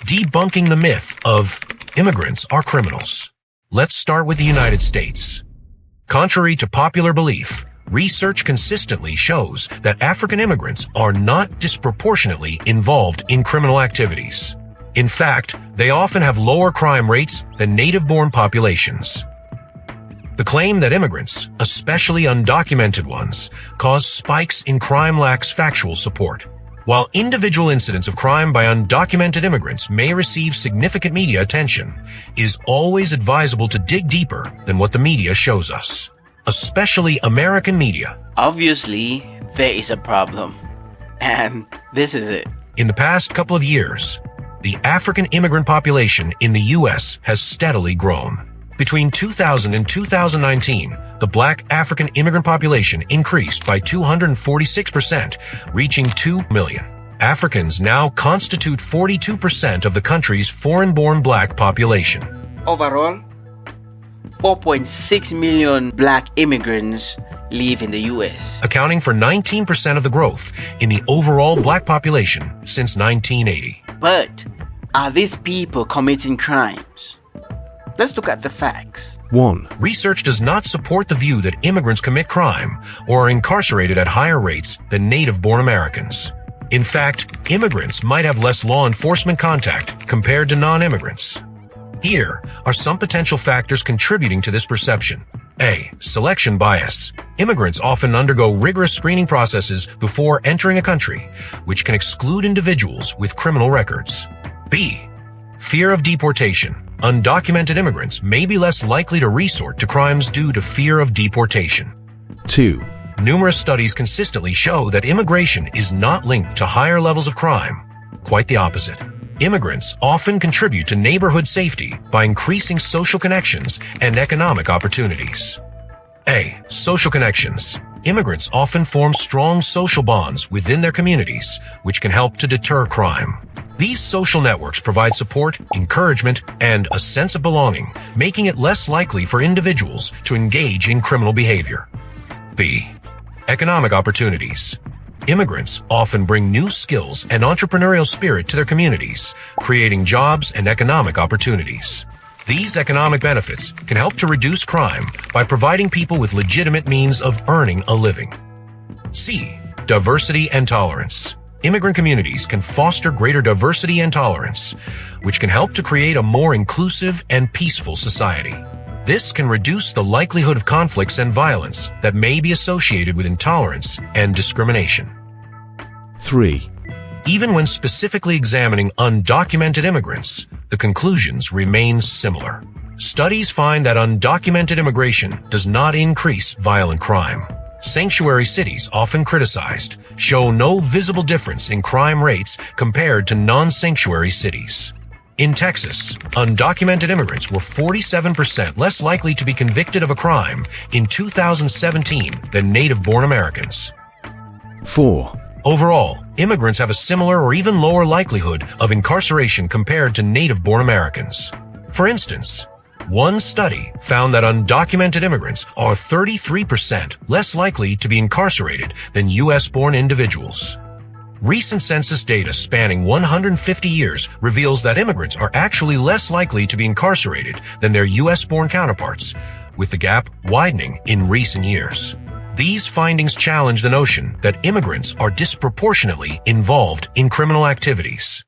debunking the myth of immigrants are criminals. Let's start with the United States. Contrary to popular belief, research consistently shows that African immigrants are not disproportionately involved in criminal activities. In fact, they often have lower crime rates than native-born populations. The claim that immigrants, especially undocumented ones, cause spikes in crime lacks factual support. While individual incidents of crime by undocumented immigrants may receive significant media attention, it is always advisable to dig deeper than what the media shows us, especially American media. Obviously, there is a problem, and this is it. In the past couple of years, the African immigrant population in the U.S. has steadily grown. Between 2000 and 2019, the Black African immigrant population increased by 246%, reaching 2 million. Africans now constitute 42% of the country's foreign-born Black population. Overall, 4.6 million Black immigrants live in the U.S., accounting for 19% of the growth in the overall Black population since 1980. But are these people committing crimes? Let's look at the facts. 1. Research does not support the view that immigrants commit crime or are incarcerated at higher rates than native-born Americans. In fact, immigrants might have less law enforcement contact compared to non-immigrants. Here are some potential factors contributing to this perception. A. Selection bias. Immigrants often undergo rigorous screening processes before entering a country, which can exclude individuals with criminal records. B. Fear of deportation. Undocumented immigrants may be less likely to resort to crimes due to fear of deportation. 2. Numerous studies consistently show that immigration is not linked to higher levels of crime. Quite the opposite. Immigrants often contribute to neighborhood safety by increasing social connections and economic opportunities. A. Social connections. Immigrants often form strong social bonds within their communities, which can help to deter crime. These social networks provide support, encouragement, and a sense of belonging, making it less likely for individuals to engage in criminal behavior. B. Economic opportunities. Immigrants often bring new skills and entrepreneurial spirit to their communities, creating jobs and economic opportunities. These economic benefits can help to reduce crime by providing people with legitimate means of earning a living. C. Diversity and tolerance. Immigrant communities can foster greater diversity and tolerance, which can help to create a more inclusive and peaceful society. This can reduce the likelihood of conflicts and violence that may be associated with intolerance and discrimination. 3. Even when specifically examining undocumented immigrants, the conclusions remain similar. Studies find that undocumented immigration does not increase violent crime. Sanctuary cities, often criticized, show no visible difference in crime rates compared to non-sanctuary cities. In Texas, undocumented immigrants were 47% less likely to be convicted of a crime in 2017 than native-born Americans. 4. Overall, immigrants have a similar or even lower likelihood of incarceration compared to native-born Americans. For instance, one study found that undocumented immigrants are 33% less likely to be incarcerated than U.S.-born individuals. Recent census data spanning 150 years reveals that immigrants are actually less likely to be incarcerated than their U.S.-born counterparts, with the gap widening in recent years. These findings challenge the notion that immigrants are disproportionately involved in criminal activities.